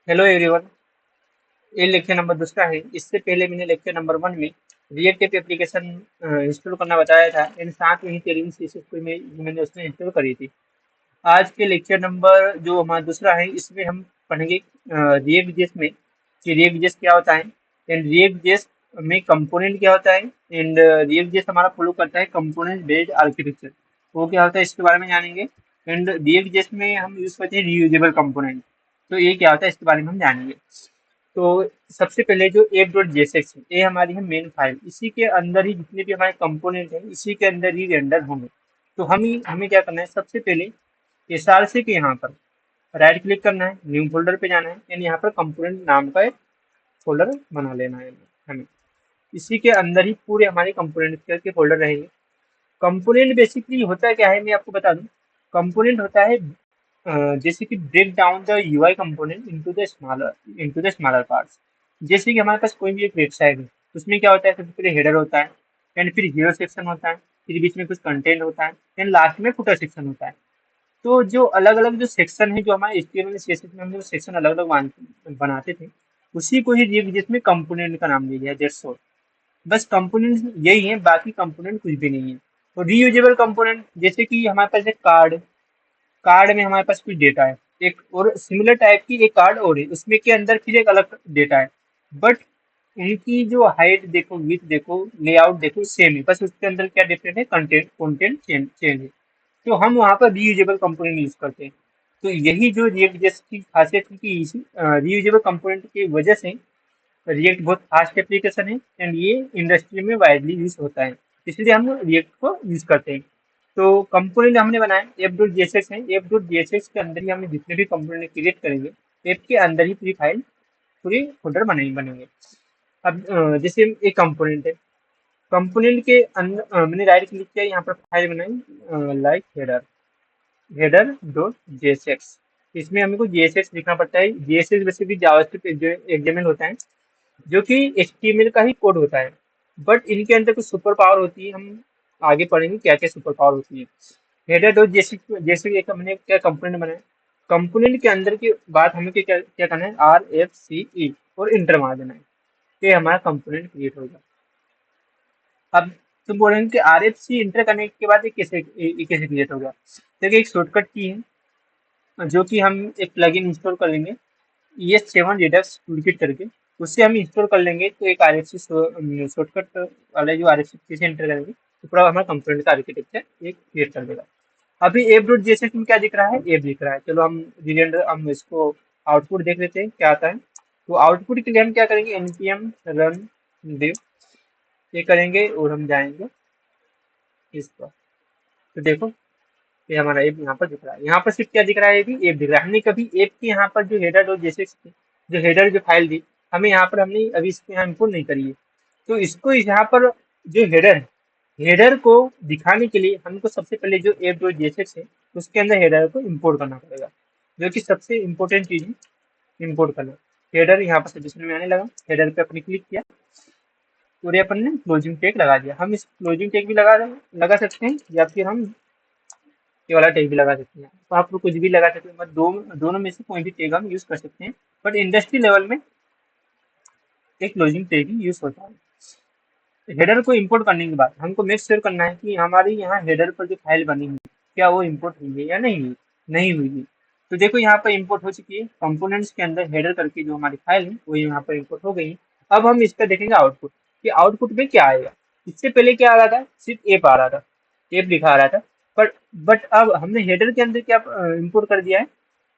Hello everyone. ये lecture number दूसरा है। इससे पहले मैंने लेक्चर नंबर 1 में रिएक्ट ऐप एप्लीकेशन इंस्टॉल करना बताया था एंड साथ में ही तेरहवीं सीसी में मैंने उसमें इंस्टॉल करी थी। आज के लेक्चर नंबर जो हमारा दूसरा है इसमें हम पढ़ेंगे रिएक्ट जेएस में कि रिएक्ट जेएस क्या होता है एंड रिएक्ट जेएस में कंपोनेंट क्या होता है एंड रिएक्ट जेएस हमारा फॉलो करता है कंपोनेंट बेस्ड आर्किटेक्चर। वो क्या होता है इसके बारे में जानेंगे। एंड रिएक्ट जेएस में हम यूज करते हैं रीयूजेबल कंपोनेंट। तो ये क्या होता है इसके बारे में हम जानेंगे। तो सबसे पहले जो एप डॉट जेएसएक्स है ये हमारी है मेन फाइल। इसी के अंदर ही जितने भी हमारे कंपोनेंट हैं इसी के अंदर ही रेंडर होंगे। तो हमें क्या करना है सबसे पहले एसआरसी के यहाँ पर राइट क्लिक करना है, न्यू फोल्डर पे जाना है एंड यहाँ पर कंपोनेंट नाम का एक फोल्डर बना लेना है हमें। इसी के अंदर ही पूरे हमारे कंपोनेंट के फोल्डर रहेंगे। कंपोनेंट बेसिकली होता है क्या है मैं आपको बता दूं। कंपोनेंट होता है जैसे कि break down the UI component into the smaller parts. जैसे कि हमारे पास कोई भी एक वेबसाइट है उसमें क्या होता है सबसे पहले हेडर होता है एंड फिर हीरो सेक्शन होता है, फिर बीच में कुछ कंटेंट होता है एंड लास्ट में फुटर सेक्शन होता है। तो जो अलग अलग जो सेक्शन है जो हमारे एचटीएमएल सीएसएस में हम जो सेक्शन अलग अलग बनाते थे उसी को ही जिसमें कंपोनेंट का नाम दिया गया है, दैट्स ऑल। बस कंपोनेंट यही है, बाकी कंपोनेंट कुछ भी नहीं है। तो रीयूजेबल कंपोनेंट जैसे कि हमारे पास एक कार्ड, कार्ड में हमारे पास कुछ डेटा है, एक और सिमिलर टाइप की एक कार्ड और है उसमें के अंदर फिर एक अलग डेटा है। बट उनकी जो हाइट देखो, विड्थ देखो, लेआउट देखो सेम है, बस उसके अंदर क्या डिफरेंट है, कंटेंट कंटेंट चेंज है। तो हम वहाँ पर रीयूजेबल कंपोनेंट यूज करते हैं। तो यही जो रिएक्ट जेएस की खासियत है कि रीयूजेबल कंपोनेंट की वजह से रिएक्ट बहुत फास्ट एप्लीकेशन है एंड ये इंडस्ट्री में वाइडली यूज होता है, इसलिए हम रिएक्ट को यूज करते हैं। तो कंपोनेंट हमने बनाया एफ डॉट जेएसएक्स है, एफ डॉट जेएसएक्स के अंदर ही हमने जितने भी कंपोनेंट क्रिएट करेंगे एप के अंदर ही पूरी फाइल पूरी फोल्डर बनेंगे। अब जैसे एक कंपोनेंट है, कंपोनेंट के अंदर मैंने राइट क्लिक किया, यहाँ पर फाइल बनाई like header, header dot JSX. इसमें हमको जेएसएक्स लिखना पड़ता है। जेएसएक्स बेसिकली जावास्क्रिप्ट एक्सएमएल होता है जो कि एचटीएमएल का ही कोड होता है, बट इनके अंदर कुछ सुपर पावर होती है। हम आगे पढ़ेंगे क्या क्या सुपर पावर होती है। हेडर डॉट जैसे जैसे एक हमने क्या कंपोनेंट बनाया, कंपोनेंट के अंदर की बात हमें क्या क्या करना है, RFCE और इंटर मार देना है, तो ये हमारा कंपोनेंट क्रिएट होगा। अब तुम बोलेंगे कि RFC इंटर करने के बाद ये कैसे क्रिएट होगा। देखिए एक शॉर्टकट की है जो कि हम एक प्लगइन इंस्टॉल कर लेंगे, ES7 रिडक्स टूलकिट करके, उससे हम इंस्टॉल कर लेंगे। तो एक RFC शॉर्टकट वाला जो RFC से एंटर करेंगे तो पूरा हमारा कंपोनेंट का आर्किटेक्चर एक क्रिएट कर देगा। अभी एप डॉट जेएसएक्स में क्या दिख रहा है, एप दिख रहा है। चलो हम रिजेंडर हम इसको आउटपुट देख लेते हैं क्या आता है। तो आउटपुट के लिए हम क्या करेंगे, npm रन div ये करेंगे और हम जाएंगे इस पर। तो देखो ये हमारा ऐप यहाँ पर दिख रहा है। यहाँ पर सिर्फ क्या दिख रहा है, अभी ऐप दिख रहा है। हमने कभी ऐप की यहाँ पर जो हेडर और जैसे जो हेडर जो फाइल दी हमें यहाँ पर हमने अभी इसको यहाँ इम्पोर्ट नहीं करी है। तो इसको यहाँ पर जो हेडर है, हेडर को दिखाने के लिए हमको सबसे पहले जो ऐप डॉट जेएसएक्स है उसके अंदर हेडर को इम्पोर्ट करना पड़ेगा, जो कि सबसे इम्पोर्टेंट चीज है, इम्पोर्ट करना। हेडर यहाँ पर सजेशन में आने लगा, हेडर पे अपने क्लिक किया और ये अपन ने क्लोजिंग टैग लगा दिया। हम इस क्लोजिंग टैग भी लगा सकते हैं या फिर हम ये वाला टैग भी लगा सकते हैं। तो आप लोग कुछ भी लगा सकते हैं, मतलब दोनों में से कोई भी टैग हम यूज कर सकते हैं। बट इंडस्ट्री लेवल में एक क्लोजिंग टैग ही यूज होता है। हेडर को इंपोर्ट करने के बाद हमको मेक श्योर करना है कि हमारी यहाँ हेडर पर जो फाइल बनी हुई क्या वो इंपोर्ट हुई है या नहीं हुई है। तो देखो यहाँ पर इंपोर्ट हो चुकी है, कंपोनेंट्स के अंदर हेडर करके जो हमारी फाइल है वो यहाँ पर इंपोर्ट हो गई है। अब हम इस पर देखेंगे आउटपुट कि आउटपुट में क्या आएगा। इससे पहले क्या आ रहा था, सिर्फ एप आ रहा था, एप दिखा आ रहा था। बट अब हमने हेडर के अंदर क्या इंपोर्ट कर दिया है,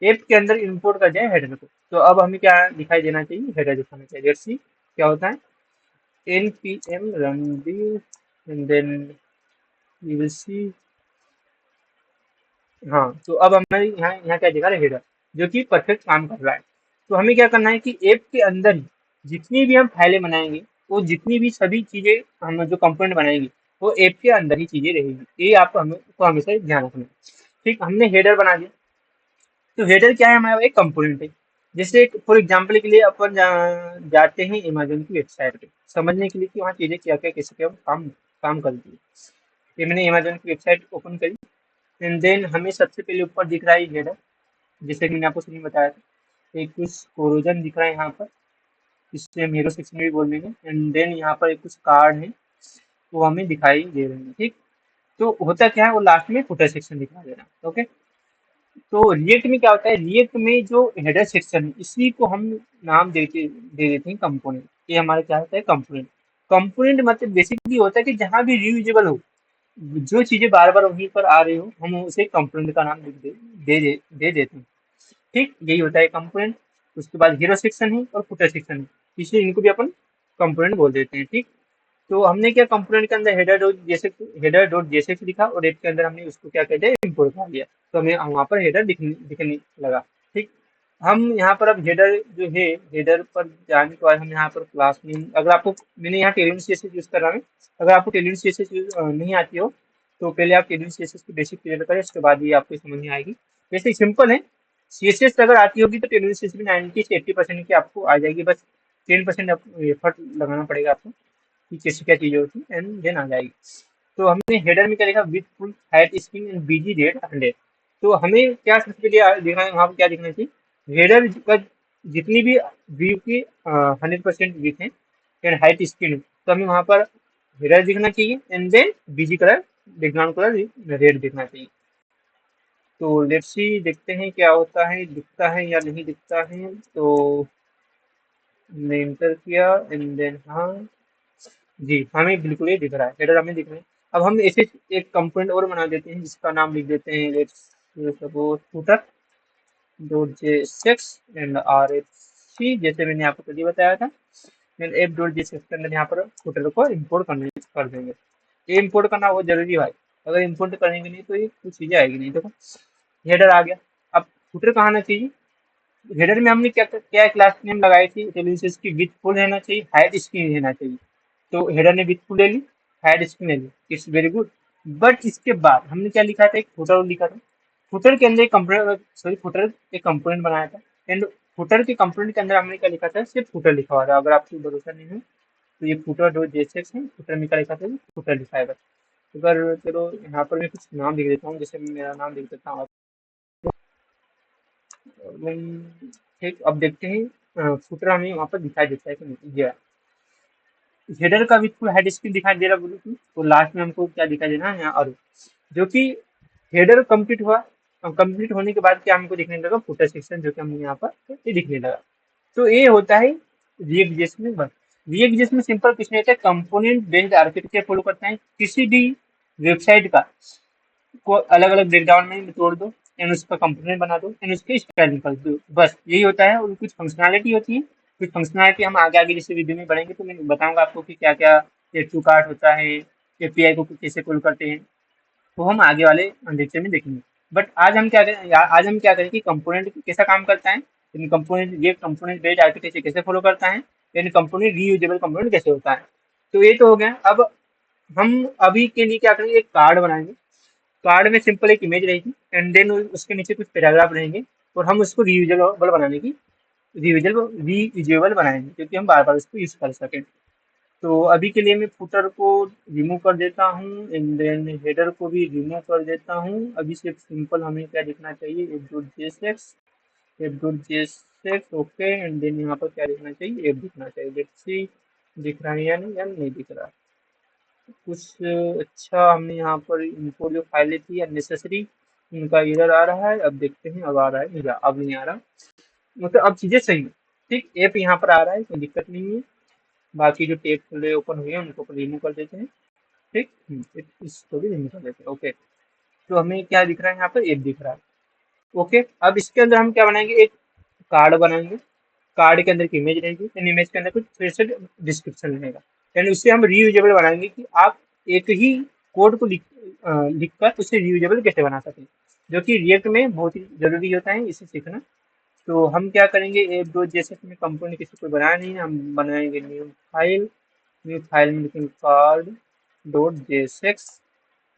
एप के अंदर इंपोर्ट कर दिया है हेडर को। तो अब हमें क्या दिखाई देना चाहिए, हेडर दिखाना चाहिए। लेट्स सी क्या होता है, npm run div and then you will see। हाँ तो अब हमारे यहाँ यहाँ क्या दिखा रहा है, हेडर, जो कि परफेक्ट काम कर रहा है। तो हमें क्या करना है कि ऐप के अंदर ही जितनी भी हम फाइलें बनाएंगे वो जितनी भी सभी चीजें हम जो कंपोनेंट बनाएंगे वो ऐप के अंदर ही चीजें रहेंगी। ये आपको हमें को हमेशा ध्यान रखना है। ठीक, हमने हेडर बना दिया। तो हेडर क्या है, हमारा एक कंपोनेंट है। जैसे फॉर एग्जांपल के लिए अपन जाते हैं अमेजोन की वेबसाइट पे समझने के लिए कि वहाँ चीजें क्या क्या कैसे क्या काम काम करती है। ये मैंने अमेजोन की वेबसाइट ओपन करी एंड देन हमें सबसे पहले ऊपर दिख रहा है हेडर, जैसे कि मैंने आपको शुरू में बताया था। एक कुछ कोरोजन दिख रहा है यहाँ पर, इससे हम हीरो सेक्शन भी बोल देंगे। एंड देन यहाँ पर एक कुछ कार्ड है वो हमें दिखाई दे रहे हैं, ठीक। तो होता क्या है, वो लास्ट में फुटर सेक्शन दिखा दे रहा है, ओके। तो रिएक्ट में क्या होता है, रिएक्ट में जो हेडर सेक्शन है इसी को हम नाम दे देते हैं कंपोनेंट। ये हमारा क्या होता है, कंपोनेंट। कंपोनेंट मतलब बेसिकली होता है कि जहाँ भी रीयूजेबल हो, जो चीजें बार बार वहीं पर आ रही हो, हम उसे कंपोनेंट का नाम दे देते हैं, ठीक। यही होता है कंपोनेंट। उसके बाद हीरो सेक्शन है और फुटर सेक्शन है, इसलिए इनको भी अपन कंपोनेंट बोल देते हैं, ठीक। तो हमने क्या कंपोनेंट के अंदर हेडर डॉट जेएसएक्स लिखा और एक के अंदर हमने उसको क्या कहते हैं, इम्पोर्ट कर दिया। तो हमें वहाँ पर हेडर दिखने लगा, ठीक। हम यहाँ पर अब हेडर जो है, हेडर पर जाने के बाद हम यहाँ पर क्लास नेम, अगर आपको, मैंने यहाँ टेलियन सीएसएस यूज कर रहा हूँ। अगर आपको टेलियन सीएसएस नहीं आती हो तो पहले आप टेलियन सीएसएस की बेसिक क्लियर करें, उसके बाद ही आपको समझ में आएगी। वैसे सिंपल है, सीएसएस अगर आती होगी तो टेलियन सीएसएस भी 90 से 80% की आपको आ जाएगी, बस 10% एफर्ट लगाना पड़ेगा आपको कि कैसी क्या चीजें होती है, एंड देन आ जाएगी। तो हमने हेडर में क्या लिखा, width full height screen and BG red 100। तो हमें क्या सबसे पहले दिखना है, वहाँ पर क्या दिखना चाहिए, हेडर का जितनी भी व्यू की 100% विथ है एंड हाइट स्क्रीन है, तो हमें वहाँ पर हेडर दिखना चाहिए and then BG colour, background colour red दिखना चाहिए। तो लेट्स सी, देखते हैं क्या होता है, दिखता है या नहीं दिखता है। तो हमने इंटर किया एंड देन, हाँ जी, हमें बिल्कुल ये दिख रहा है, हेडर हमें दिख रहा है। अब हम ऐसे एक कंपोनेंट और बना देते हैं जिसका नाम लिख देते हैं, let's suppose footer dot JSX and RFC, जैसे मैंने आपको पहले बताया था। एंड एफ डॉट जेएसएक्स के अंदर यहाँ पर फुटर को इम्पोर्ट कर देंगे। ये इम्पोर्ट करना बहुत जरूरी है भाई, अगर इम्पोर्ट करेंगे नहीं तो ये कुछ चीजें आएगी नहीं। देखो हेडर आ गया, अब फुटर कहाँ आना चाहिए, हेडर में हमने क्या क्या क्लास नेम लगाई थी, एलिमेंट्स की विथ फुल रहना चाहिए, हाइट स्क्रीन रहना चाहिए। तो हेडर ने विथ फुल ले ली, हाइट स्क्रीन ले ली, इट्स वेरी गुड। बट इसके बाद हमने क्या लिखा था, एक फुटर लिखा था। फुटर के अंदर एक कंपोनेंट, सॉरी फुटर एक कंपोनेंट बनाया था। एंड फुटर के कंपोनेंट के अंदर हमने क्या लिखा था, सिर्फ फुटर लिखा हुआ था। अगर आपको भरोसा नहीं है तो ये फुटर डॉट जेएसएक्स है, फुटर में क्या लिखा था, फुटर लिखा है बस। अगर चलो यहाँ पर मैं कुछ नाम लिख देता हूँ, जैसे मैं मेरा नाम लिख देता हूँ। ठीक, अब देखते हैं फुटर हमें वहाँ पर दिखाई देता है कि नहीं। ये हेडर का भी फुल हेड स्क्रीन दिखाई दे रहा बोलूँ तो लास्ट में हमको क्या दिखाई देना है, यहाँ और जो कि हेडर कंप्लीट हुआ। कंप्लीट होने के बाद क्या हमको दिखने लगा, फुटर सेक्शन, जो कि हमें यहाँ पर ये दिखने लगा। तो ये होता है रिएक्ट जेएस में बस। रिएक्ट जेएस में सिंपल कुछ नहीं होता है, कंपोनेंट बेस्ड आर्किटेक्चर फॉलो करते हैं। किसी भी वेबसाइट का को अलग अलग ब्रेकडाउन में तोड़ दो एंड उसका कंपोनेंट बना दो एंड उसके स्टाइलिंग कर दो, बस यही होता है। और कुछ फंक्शनैलिटी होती है, कुछ फंक्शनैलिटी हम आगे आगे जैसे वीडियो में बढ़ेंगे तो मैं बताऊंगा आपको कि क्या क्या टू कार्ट होता है, एपीआई को कैसे कॉल करते हैं, तो हम आगे वाले लेक्चर में देखेंगे। बट आज हम क्या करें, आज हम क्या करें कि कंपोनेंट कैसा काम करता है, यानी कंपोनेंट, ये कंपोनेंट बेस्ड आर्किटेक्चर कैसे फॉलो करता है, यानी कंपोनेंट रीयूजेबल कंपोनेंट कैसे होता है। तो ये तो हो गया। अब हम अभी के लिए क्या करेंगे, एक कार्ड बनाएंगे। कार्ड में सिंपल एक इमेज रहेगी एंड देन उसके नीचे कुछ पैराग्राफ रहेंगे और हम उसको रीयूजेबल बनाने की रीयूजेबल बनाएंगे, क्योंकि हम बार बार उसको यूज कर सकें। तो अभी के लिए मैं फुटर को रिमूव कर देता हूँ एंड देन हेडर को भी रिमूव कर देता हूँ। अभी सिर्फ सिंपल हमें क्या लिखना चाहिए, एफ.jsx ओके। एंड देन यहाँ पर क्या लिखना चाहिए, एफ दिखना चाहिए। लेट्स सी दिख रहा है या नहीं दिख रहा। कुछ अच्छा, हमने यहाँ पर इनको जो फाइलें थी अननेसेसरी, उनका एरर आ रहा है। अब देखते हैं, अब आ रहा है या अब नहीं आ रहा, मतलब अब चीजें सही है, ठीक। ऐप यहाँ पर आ रहा है, कोई दिक्कत नहीं है। बाकी जो टेप खुले ओपन हुए हैं उनको अपन रिमूव कर देते हैं, ठीक। इसको भी रिमूव कर देते हैं, ओके। तो हमें क्या दिख रहा है, यहाँ पर ऐप दिख रहा है, ओके। अब इसके अंदर हम क्या बनाएंगे, एक कार्ड बनाएंगे। कार्ड के अंदर की इमेज रहेगी एंड इमेज के अंदर कुछ फिर से डिस्क्रिप्शन रहेगा। यानी उससे हम रीयूजेबल बनाएंगे कि आप एक ही कोड को लिख कर उसे रीयूजेबल कैसे बना सकें, जो कि रिएक्ट में बहुत ही जरूरी होता है इसे सीखना। तो हम क्या करेंगे, एक दो जैसे में कंपोनेंट किसी को बनाया नहीं है, हम बनाएंगे न्यू फाइल में लिखेंगे card dot JSX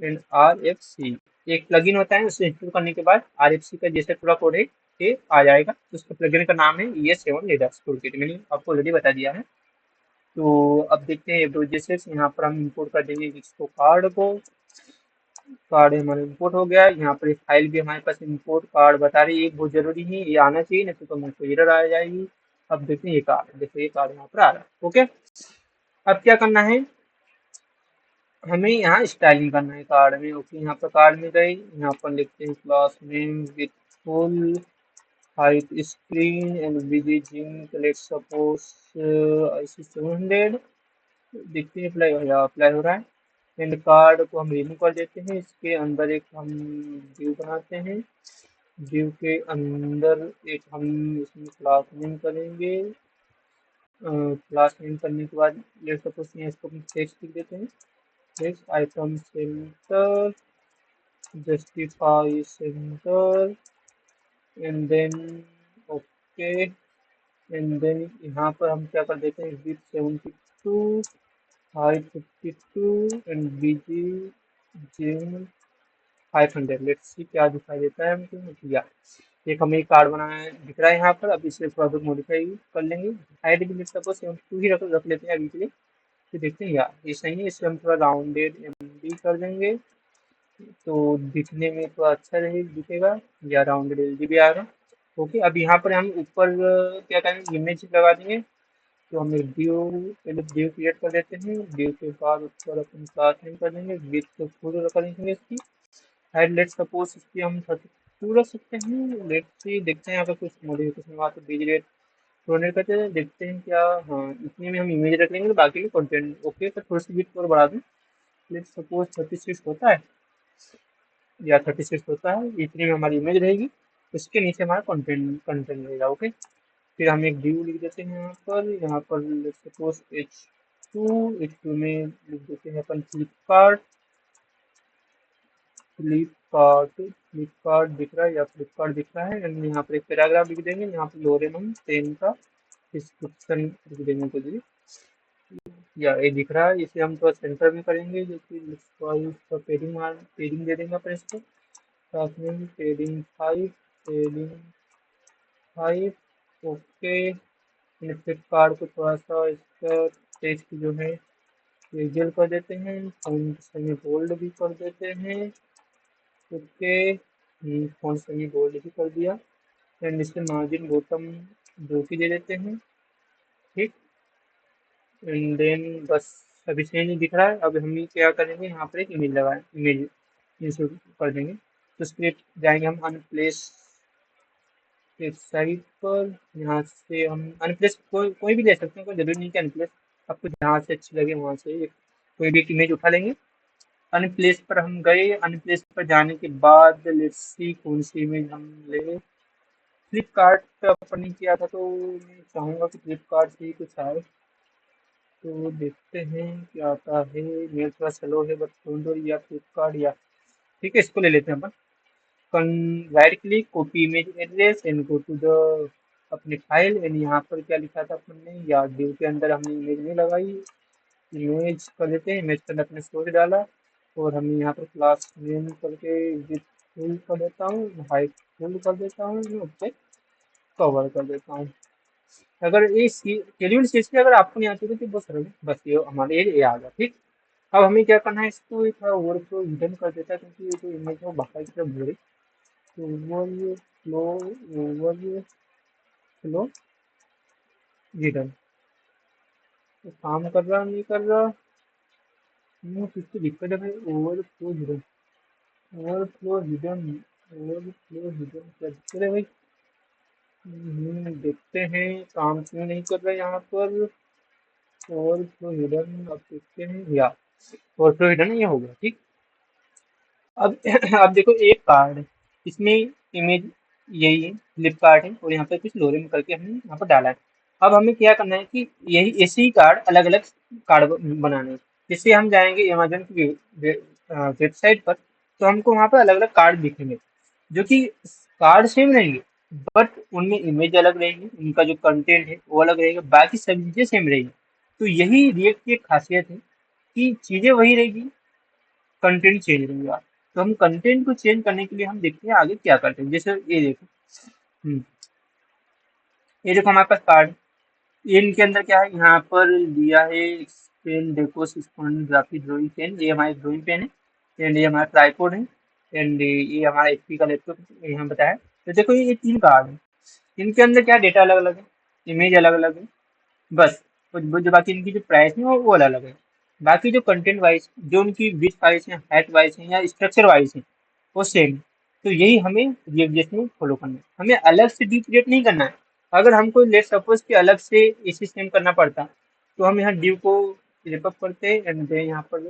and RFC. एक प्लगइन होता है, उसे इंस्टॉल करने के बाद आरएफसी का जैसे पूरा कोड है ये आ जाएगा। उसका प्लगइन का नाम है ES7 लिनक्स टूलकिट, मैंने आपको ऑलरेडी बता दिया है। तो अब देखते हैं, जैसे यहाँ पर हम इंपोर्ट कर देंगे इसको, कार्ड को। कार्ड हमारा इंपोर्ट हो गया। यहाँ पर एक फाइल भी हमारे पास इंपोर्ट कार्ड बता रही है, ये बहुत जरूरी है, ये आना चाहिए, नहीं तो हमको एरर आ जाएगी। अब देखते हैं ये कार्ड, देखो ये कार्ड यहाँ पर आ रहा है। ओके, अब क्या करना है, हमें यहाँ स्टाइलिंग करना है कार्ड में। ओके, यहाँ पर कार्ड में गए, यहाँ पर लिखते हैं class name with full height screen and with zinc, let's suppose IC 700। देखते हैं अप्लाई हो, या अप्लाई हो रहा है। एंड कार्ड को हम रिमूव कर देते हैं, इसके अंदर एक हम व्यू बनाते हैं, व्यू के अंदर एक हम इसमें क्लास नेम करेंगे। क्लास नेम करने के बाद लेट्स सपोज यहाँ इसको हम टेक्स्ट लिख देते हैं, text item centre, justify centre, and then okay, and then यहाँ पर हम क्या कर देते हैं, width 72, height 52 and BG gym 500। Let's see क्या दिखाई देता है हमको। या एक हमें कार्ड बनाना है दिख रहा है यहाँ पर। अब इसे थोड़ा बहुत मॉडिफाई कर लेंगे, हाइट भी लेट्स सपोज 72 ही रख लेते हैं अभी के लिए। तो देखते हैं या ये सही है, इसे हम थोड़ा राउंडेड एमडी कर देंगे तो दिखने में थोड़ा अच्छा रहे दिखेगा, या राउंडेड एलजी भी आएगा। ओके, अब यहाँ पर हम ऊपर क्या करेंगे, इमेज लगा देंगे। तो हम एक ड्यू, पहले ड्यू क्रिएट कर देते हैं, ड्यू के बाद उस पर अपन क्लास नेम कर देंगे, विथ को फुल कर देंगे इसकी हाइट, लेट्स सपोज इसकी हम 32 रख सकते हैं। लेट्स सी देखते हैं यहाँ पर कुछ मॉडिफिकेशन हुआ तो बीज रेट प्रोनेट करते हैं, देखते हैं क्या। हाँ, इतने में हम इमेज रख लेंगे, बाकी के कंटेंट ओके। तो थोड़ी सी बिट और बढ़ा दूँ, लेट्स सपोज 36 होता है, या 36 होता है, इतने में हमारी इमेज रहेगी, उसके नीचे हमारा कंटेंट कंटेंट रहेगा। ओके, फिर हम एक ड्यू लिख देते हैं यहाँ पर सपोज H2 में लिख देते हैं अपन फ्लिपकार्ट, फ्लिपकार्ट दिख रहा है, या फ्लिपकार्ट दिख रहा है, एंड यहाँ पर एक पैराग्राफ लिख देंगे, यहाँ पर लोरेन हम 10 का डिस्क्रिप्शन लिख देंगे कुछ भी, या ये दिख रहा है, इसे हम थोड़ा सेंटर में करेंगे, जो कि पेडिंग दे देंगे अपन इसको, पेडिंग 5, पेडिंग 5। ओके, फ्लिपकार्ट को थोड़ा सा इसका टेक्स्ट जो है विजुअल कर देते हैं, फॉन्ट सेमी बोल्ड भी कर देते हैं। ओके, फॉन्ट सेमी बोल्ड भी कर दिया, एंड इसके मार्जिन बॉटम 2 की दे देते हैं। ठीक, एंड देन बस अभी सही नहीं दिख रहा है। अब हम क्या करेंगे, यहाँ पर एक इमेज लगाए, इमेज इंसर्ट कर देंगे। तो स्क्रिप्ट जाएंगे हम अनप्लेस वेबसाइट पर, यहाँ से हम अनप्लेस कोई भी ले सकते हैं, कोई जरूरी नहीं कि अनप्लेस, आपको जहाँ से अच्छी लगे वहाँ से कोई भी एक इमेज उठा लेंगे। अनप्लेस पर हम गए, अनप्लेस पर जाने के बाद लेट्स सी कौन सी इमेज हम ले। फ्लिपकार्ट पे अपन ने किया था, तो मैं चाहूँगा कि फ्लिपकार्ट से ही कुछ आए, तो देखते हैं क्या आता है। मेरा थोड़ा स्लो है बट डोंट वरी, या फ्लिपकार्ट या ठीक है, इसको ले लेते हैं अपन। Right click, copy image address and go to the अपनी फाइल, एंड यहाँ पर क्या लिखा था अपन ने, या ड्यू के अंदर हमने इमेज नहीं लगाई, इमेज कर देते हैं, इमेज के अंदर अपने स्टोरी डाला, और हम यहाँ पर क्लास नेम करके विथ फुल कर देता हूँ, हाइट फुल कर देता हूँ, ओके, कवर कर देता हूँ। अगर ये शेड्यूल सीरीज अगर आपको नहीं आती तो बहुत सरल है, बस ये हमारे ये आ गया। ठीक, अब हमें क्या करना है, इसको थोड़ा ओवरफ्लो हिडन कर देता है, क्योंकि ये जो इमेज है वो बाहर की तरफ बढ़े, तो ओवरफ्लो हिडन तो काम कर रहा नहीं कर रहा, किसकी दिक्कत है भाई। Overflow hidden, overflow hidden, overflow hidden क्या दिक्कत है भाई। देखते हैं काम क्यों नहीं कर रहा है यहाँ पर। ओवरफ्लो हिडन अब देखते हैं, या ओवरफ्लो हिडन ये हो गया। ठीक, अब अब देखो एक कार्ड, इसमें इमेज यही है, फ्लिपकार्ट है, और यहाँ पे कुछ लोरेम करके हमने यहाँ पर डाला है। अब हमें क्या करना है कि यही ऐसे ही कार्ड अलग अलग कार्ड बनाने हैं। जैसे हम जाएंगे अमेजोन की वेबसाइट पर, तो हमको वहाँ पर अलग अलग कार्ड दिखेंगे, जो कि कार्ड सेम रहेंगे, बट उनमें इमेज अलग रहेगी, उनका जो कंटेंट है वो अलग रहेगा, बाकी सब चीज़ें सेम रहेगी। तो यही रिएक्ट की एक खासियत है कि चीज़ें वही रहेगी, कंटेंट चेंज रहेगा। तो हम कंटेंट को चेंज करने के लिए हम देखते हैं आगे क्या करते हैं। जैसे ये देखो, हम्म, ये देखो हमारे पास कार्ड, ये इनके अंदर क्या है, यहाँ पर दिया है pen Deco 6 graphic drawing pen, ये हमारे ड्राइंग पेन है। एंड ये हमारा ट्राईपोड है, एंड ये हमारा एचपी का लैपटॉप यहाँ बताया। तो देखो ये 3 कार्ड है, इनके अंदर क्या डेटा अलग अलग है, इमेज अलग अलग है, बस। वो जो बाकी इनकी जो प्राइस है वो अलग अलग है। बाकी जो कंटेंट वाइज, जो उनकी विथ वाइज है, हाइट वाइज है या स्ट्रक्चर वाइज है, वो सेम। तो यही हमें रिएक्ट में फॉलो करना है, हमें अलग से डिव क्रिएट नहीं करना है। अगर हमको लेट सपोज कि अलग से इसी सेम करना पड़ता, तो हम यहाँ डिव को रिपअप करते एंड देन यहाँ पर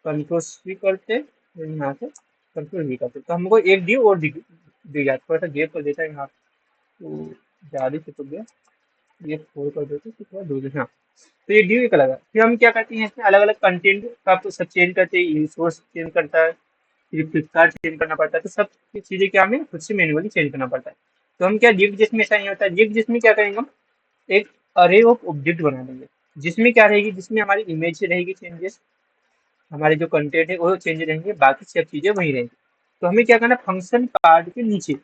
कंट्रोल सी करते, फिर यहाँ से कंट्रोल वी करते, तो हमको एक डिव और दिख जाता। थोड़ा सा गेप कर देता है यहाँ, तो ज़्यादा से तो गया, ये फोर कर देते तो थोड़ा दूर हाँ। तो ये ड्यू एक अलग है। फिर हम क्या करते हैं, इसमें अलग अलग कंटेंट का तो सब चेंज करते हैं, सोर्स चेंज करता है, फिर फ्लिपकार्ट चेंज करना पड़ता है, तो सब चीज़ें क्या हमें खुद से मैनुअली चेंज करना पड़ता है। तो हम क्या डिव जिसमें ऐसा नहीं होता, डिव जिसमें क्या करेंगे हम एक अरे ऑफ ऑब्जेक्ट बना देंगे, जिसमें क्या रहेगी, जिसमें हमारी इमेज रहेगी चेंजेस, हमारे जो कंटेंट है वो चेंज रहेंगे, बाकी सब चीज़ें वही रहेंगी। तो हमें क्या करना है, फंक्शन कार्ड के नीचे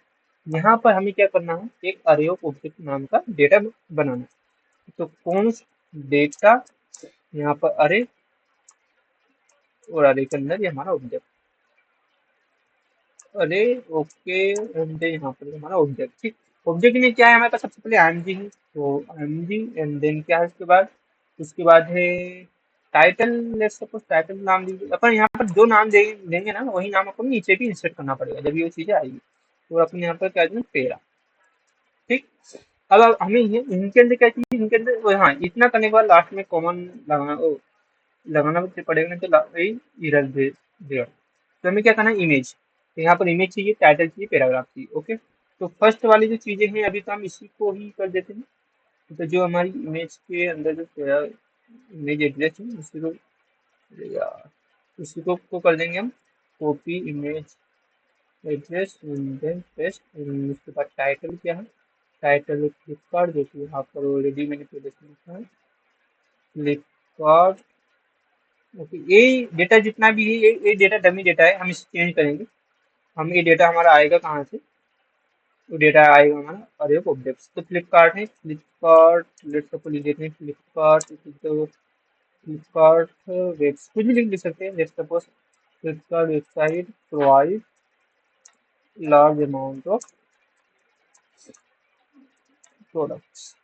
यहाँ पर हमें क्या करना है, एक अरे ऑफ ऑब्जेक्ट नाम का डेटा बनाना है। तो कौन डेटा, यहाँ पर अरे, और अरे के अंदर ये हमारा ऑब्जेक्ट, अरे ओके, एंड यहाँ पर हमारा ऑब्जेक्ट, ठीक। ऑब्जेक्ट में क्या है हमारे पास, सबसे पहले आईएमजी है, तो आईएमजी एंड देन क्या है उसके बाद है टाइटल। लेट्स सपोज टाइटल नाम दीजिए अपन, यहाँ पर जो नाम देंगे ना वही नाम अपन नीचे भी इंसर्ट करना पड़ेगा जब ये चीजें आएगी। तो अपन यहाँ पर क्या देंगे, पेरा, ठीक। अब हमें इनके अंदर क्या चाहिए, इनके अंदर हाँ इतना करने के बाद लास्ट में कॉमन लगाना भी पड़ेगा, नहीं तो वही एरर दे देगा। तो हमें क्या करना है, इमेज, तो यहाँ पर इमेज चाहिए, टाइटल चाहिए, पैराग्राफ चाहिए, ओके। तो फर्स्ट वाली जो चीजें हैं अभी तो हम इसी को ही कर देते हैं। तो जो हमारी इमेज के अंदर जो इमेज एड्रेस है यार उसी को कर देंगे हम copy image address then paste. उसके बाद टाइटल क्या है, टाइटल फ्लिपकार्ट, जो कि यहाँ पर ऑलरेडी मैंने पहले से लिखा है फ्लिपकार्ट, ओके। ये डेटा जितना भी है ये डेटा डमी डेटा है, हम इसे चेंज करेंगे। हम ये डेटा हमारा आएगा कहाँ से, वो डेटा आएगा हमारा अरे ऑब्जेक्ट्स। तो फ्लिपकार्ट है, फ्लिपकार्ट लेट्स सपोज लिख देते हैं फ्लिपकार्ट, तो फ्लिपकार्ट वेब्स कुछ भी लिख सकते हैं, let's suppose Flipkart website provide large amount of products,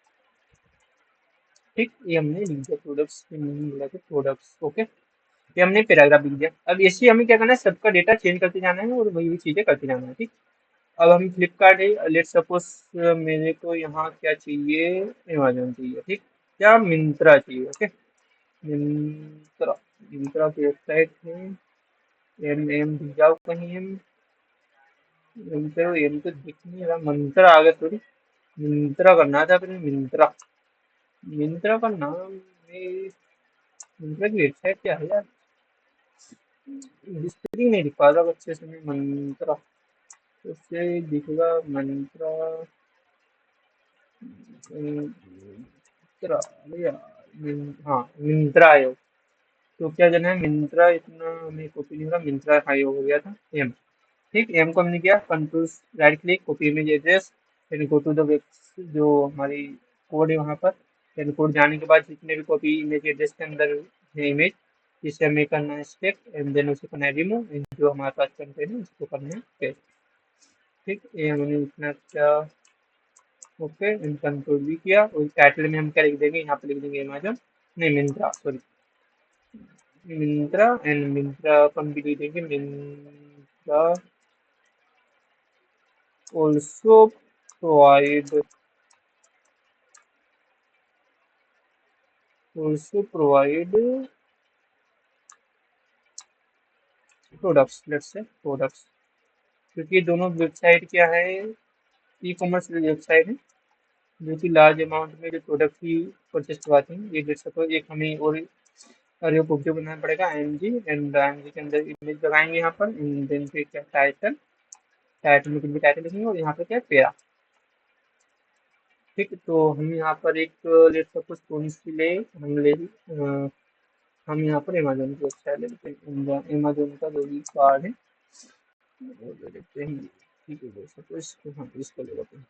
ठीक। ये हमने लिख दिया, प्रोडक्ट्स के मीनिंग बोला था प्रोडक्ट्स, ओके। ये हमने पैराग्राफ लिख दिया। अब ऐसे हमें क्या करना है, सबका डेटा चेंज करते जाना है और वही वही चीजें करते जाना है, ठीक। अब हम फ्लिपकार्ट है, लेट सपोज मेरे को यहाँ क्या चाहिए, अमेजोन चाहिए, ठीक, या मिंत्रा चाहिए, ओके। मिंत्रा, मिंत्रा की वेबसाइट है, एम एम दिख जाओ कहीं, एम तो दिख नहीं रहा, मंत्रा आ गया, सॉरी मिंत्रा करना था फिर मिंत्रा, मिंत्रा का नाम है, मिंत्रा की वेबसाइट क्या है यार, स्पेलिंग नहीं दिख पा रहा अच्छे से, मैं मंत्रा उससे दिखेगा, मंत्रा मिंत्रा, अरे यार हाँ मिंत्रा है। तो क्या जाना है, मिंत्रा इतना हमें कॉपी नहीं हो रहा, मिंत्रा हाई हो गया था एम, ठीक। एम को हमने किया control right click, copy image address, फिर गो टू द वेब, जो हमारी कोड है वहाँ पर, फिर कोड जाने के बाद जितने भी कॉपी इमेज एड्रेस के अंदर है इमेज, इसे हमें करना है स्टेप एंड देन उसे करना है रिमूव, जो हमारे पास कंटेंट है उसको करना है पेस्ट, ठीक। ये हमने इतना क्या, ओके, इन कंट्रोल भी किया। और टाइटल में हम क्या लिख देंगे, यहाँ पे लिख देंगे अमेजन, नहीं मिंत्रा, सॉरी मिंत्रा, एंड मिंत्रा अपन भी लिख देंगे Myntra also provide products, let's say products, क्योंकि दोनों वेबसाइट क्या है, ई कॉमर्स वेबसाइट है, जो कि लार्ज अमाउंट में जो प्रोडक्ट की परचेस करवाती हैं। ये देख सको, एक हमें और अरे बुक बनाना पड़ेगा एमजी, एंड एमजी के अंदर इमेज लगाएंगे यहाँ पर, देन फिर क्या टाइटल, टाइटल में कुछ भी टाइटल लिखेंगे, और यहाँ पे क्या पेरा, ठीक। तो हम यहाँ पर एक लेट सपोज कौन सी ले, हम ले हम यहाँ पर अमेजोन की वेबसाइट ले लेते हैं, अमेजोन का जो भी कार्ड है वो ले लेते हैं, ठीक है। लेट सपोज हाँ इसको ले लेते हैं,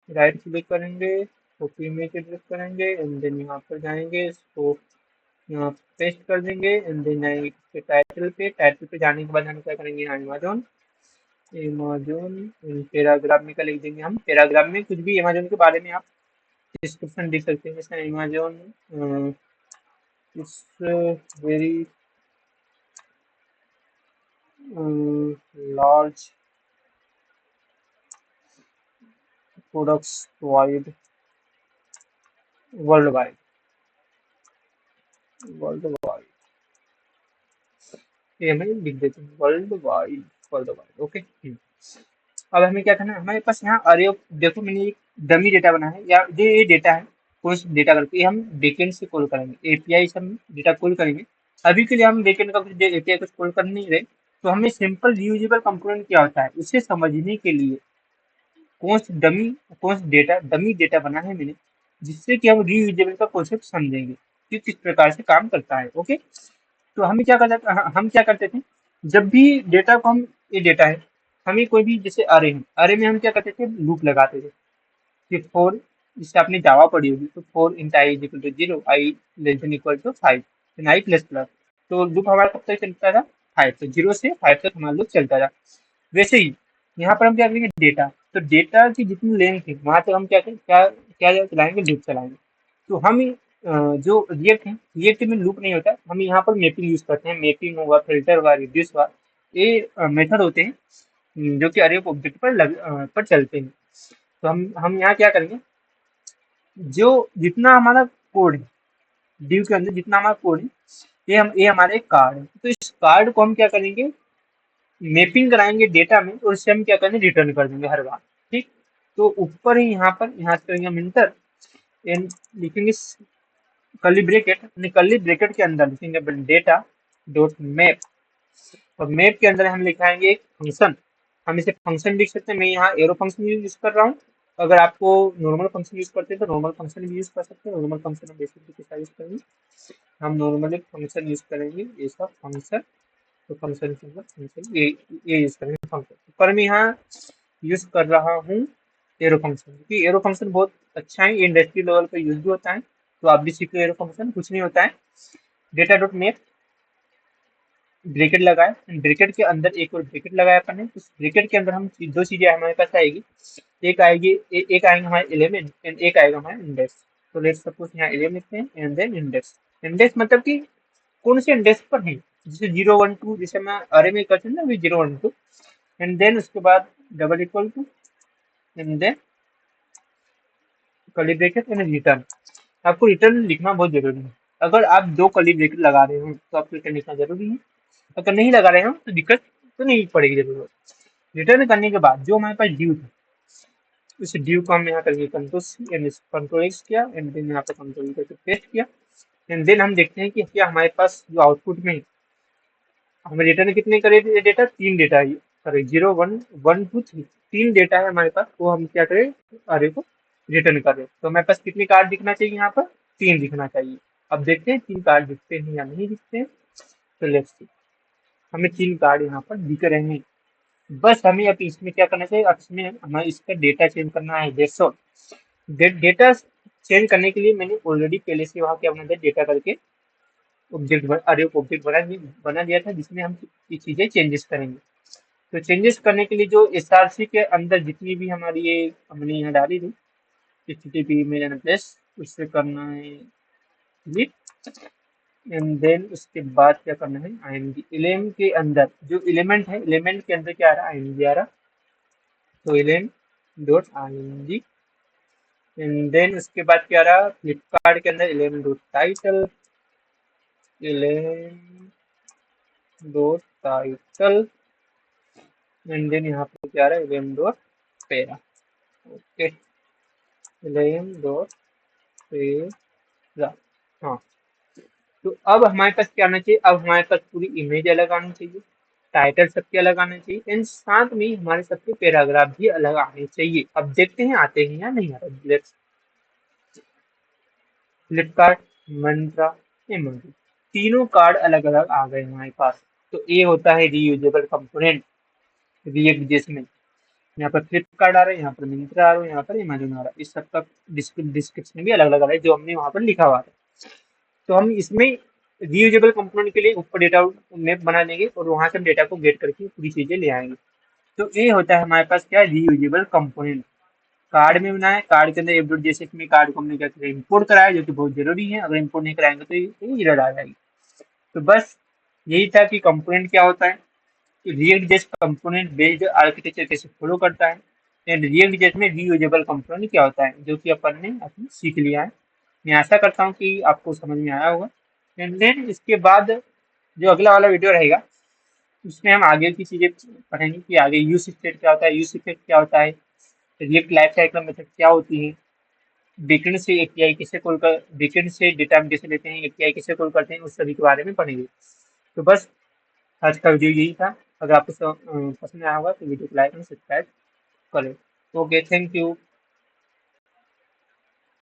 राइट क्लिक करेंगे, कॉपी इमेज एड्रेस करेंगे एंड देन यहाँ पर जाएंगे, इसको यहाँ पेस्ट कर देंगे एंड देन जाएंगे टाइटल पे जाने के बाद हम क्या करेंगे, अमेजोन अमेजोन पैराग्राफ में क्या लिख देंगे, हम पैराग्राफ में कुछ भी अमेजोन के बारे में आप डिस्क्रिप्शन लिख सकते हैं, जैसे Amazon it's very large products wide world wide world wide, ये हमें लिख देते हैं वर्ल्ड वाइड ओके। अब हमें क्या करना है, हमारे पास यहाँ अरे देखो मैंने एक डमी डेटा बना है, या ये डेटा है, कौन सा डेटा करके ये हम बैकएंड से कॉल करेंगे, एपीआई से हम डेटा कॉल करेंगे। अभी के लिए हम बैकएंड का कुछ एपीआई कुछ कॉल कर नहीं रहे, तो हमें सिंपल रीयूजेबल कंपोनेंट क्या होता है उसे समझने के लिए कौन सा डेटा डमी डेटा बना है मैंने, जिससे कि हम रीयूजेबल का कॉन्सेप्ट समझेंगे कि किस प्रकार से काम करता है ओके। तो हम क्या करते थे, जब भी डेटा को हम, ये डेटा है, हमें कोई भी जैसे अरे में हम क्या करते थे, लूप लगाते थे कि फोर, जिससे आपने जावा पढ़ी होगी, तो 4 × i = 0, i <= 5, देन i ++, तो लूप हमारा कब तक चलता था, 5, तो 0 से 5 तक हमारा लूप चलता था। वैसे ही यहाँ पर हम क्या करेंगे, डेटा, तो डेटा की जितनी लेंथ है वहां तक हम क्या चलाएंगे, लूप चलाएंगे। तो हम जो रिएक्ट में लूप नहीं होता, हम यहाँ पर मैपिंग यूज करते हैं, मैपिंग हुआ, फिल्टर हुआ, रिड्यूस हुआ, ये मेथड होते हैं जो कि अरे ऑब्जेक्ट पर चलते हैं। तो हम यहाँ क्या करेंगे, जो जितना हमारा कोड है, ड्यू के अंदर जितना हमारा कोड है, ये हमारे एक कार्ड है, तो इस कार्ड को हम क्या करेंगे, मैपिंग कराएंगे डेटा में, और इससे हम क्या करेंगे, रिटर्न कर देंगे हर बार, ठीक। तो ऊपर ही यहाँ से करेंगे हम इंटर एंड लिखेंगे कर्ली ब्रैकेट, कर्ली ब्रैकेट के अंदर लिखेंगे डेटा डॉट मैप, और मैप के अंदर हम लिखाएंगे एक फंक्शन, हम इसे फंक्शन लिख सकते हैं, मैं यहाँ एरो फंक्शन यूज कर रहा हूँ। अगर आपको नॉर्मल फंक्शन यूज करते हैं तो नॉर्मल फंक्शन भी यूज कर सकते हैं, नॉर्मल फंक्शन हम बेसिकली किस यूज करेंगे, हम नॉर्मली फंक्शन यूज करेंगे, ऐसा फंक्शन, तो फंक्शन के अंदर फंक्शन ये यूज करेंगे फंक्शन, पर मैं यहाँ यूज कर रहा हूँ एरो फंक्शन, क्योंकि एरो फंक्शन बहुत अच्छा है, इंडस्ट्री लेवल पर यूज भी होता है, तो आप भी सीखो एरो फंक्शन, कुछ नहीं होता है। डेटा डॉट मैप ब्रैकेट लगाए, ब्रैकेट के अंदर एक और ब्रैकेट लगाया अपन ने, उस ब्रैकेट के अंदर हम दो चीजें हमारे पास आएगी, एक आएंगे हमारे एलिमेंट एंड एक आएगा हमारा इंडेक्स। तो लेट्स सपोज यहाँ एलिमेंट लिखते हैं एंड देन इंडेक्स, इंडेक्स मतलब कि कौन से इंडेक्स पर है, जैसे 0 1 2, जैसे मैं अरे में करते हैं ना, 0 1 2, एंड देन उसके बाद double equal to and then curly bracket and return. आपको रिटर्न लिखना बहुत जरूरी है, अगर आप दो कर्ली ब्रैकेट लगा रहे हो तो आपको रिटर्न लिखना जरूरी है, अगर नहीं लगा रहे हो तो दिक्कत तो नहीं पड़ेगी जरूरत। रिटर्न करने के बाद जो हमारे पास ड्यू था, उस ड्यू को हम यहाँ करके कंट्रोल एक्स किया एंड देन यहाँ पर कंट्रोल करके पेस्ट किया, एंड देन हम देखते हैं कि क्या हमारे पास जो आउटपुट में है, हमें रिटर्न कितने करे थे डेटा, 3 डेटा, सॉरी 0 1 1 2 3, 3 डेटा है हमारे पास, वो हम क्या करें, अरे को रिटर्न कर रहे हैं। तो हमारे पास कितने कार्ड दिखना चाहिए, यहाँ पर 3 दिखना चाहिए। अब देखते हैं 3 कार्ड दिखते हैं या नहीं दिखते हैं, तो लेट्स सी, हमें 3 कार्ड यहाँ पर दिख रहे हैं। बस हमें अब इसमें क्या करना चाहिए, अब इसमें हमें इसका डेटा चेंज करना है, दैट्स ऑल। डेटा चेंज करने के लिए मैंने ऑलरेडी पहले से वहाँ क्या बना था, डेटा करके अरे ऑब्जेक्ट बना दिया था, जिसमें हम ये चीजें चेंजेस करेंगे। तो चेंजेस करने के लिए जो एसआरसी के अंदर जितनी भी हमारी ये हमने यहाँ डाली थी, HTTP मेल प्लेस, उससे करना है क्लिक, एंड देन उसके बाद क्या करना है, IMG एलिमेंट के अंदर जो एलिमेंट है, एलिमेंट के अंदर क्या आ रहा है, IMG आ रहा, तो element dot IMG, and then उसके बाद क्या रहा, फ्लिपकार्ट के अंदर element dot title, element dot title, and then यहाँ पर क्या रहा है, element dot para, okay, element dot para, हाँ। तो अब हमारे पास क्या आना चाहिए, अब हमारे पास पूरी इमेज अलग आनी चाहिए, टाइटल सबके अलग आना चाहिए, एंड साथ में हमारे सबके पैराग्राफ भी अलग आने चाहिए। अब देखते हैं आते हैं या नहीं आते। लेट्स फ्लिपकार्ट, मंत्रा, अमेज़न, तीनों कार्ड अलग अलग आ गए हमारे पास। तो ये होता है रीयूजेबल कंपोनेंट रिएक्ट जिसमें यहाँ पर फ्लिपकार्ट आ रहा है, यहाँ पर मिंत्रा आ रहा है, यहाँ पर अमेज़न आ रहा है, इस सबका डिस्क्रिप्शन भी अलग अलग आ रहा है जो हमने वहाँ पर लिखा हुआ है। तो हम इसमें रीयूजेबल कंपोनेंट के लिए ऊपर डेटा मैप बना लेंगे और वहां से हम डेटा को गेट करके पूरी चीजें ले आएंगे। तो ये होता है हमारे पास क्या, रीयूजेबल कंपोनेंट। कार्ड में बनाए, कार्ड के अंदर f.json में कार्ड को हमने क्या किया, इम्पोर्ट कराया, जो कि बहुत जरूरी है। अगर इम्पोर्ट नहीं कराएंगे तो ये एरर आ जाएगी। तो बस यही था कि कंपोनेंट क्या होता है, react JS component based architecture कैसे फॉलो करता है, एंड रिएक्ट जेएस में रीयूजेबल कंपोनेंट क्या होता है, जो कि अपन ने अपनी सीख लिया है। मैं आशा करता हूँ कि आपको समझ में आया होगा। एंड देन इसके बाद जो अगला वाला वीडियो रहेगा उसमें हम आगे की चीजें पढ़ेंगे कि आगे यूज स्टेट क्या होता है, यूज इफेक्ट क्या होता है, रिएक्ट लाइफ साइकिल मेथड क्या होती है, बैकएंड से एपीआई कैसे कॉल कर, बैकएंड से डेटा हम कैसे लेते हैं, एपीआई कैसे कॉल करते हैं, उस सभी के बारे में पढ़ेंगे। तो बस आज का वीडियो यही था। अगर आपको पसंद आया होगा तो वीडियो को लाइक एंड सब्सक्राइब करें। Okay, thank you.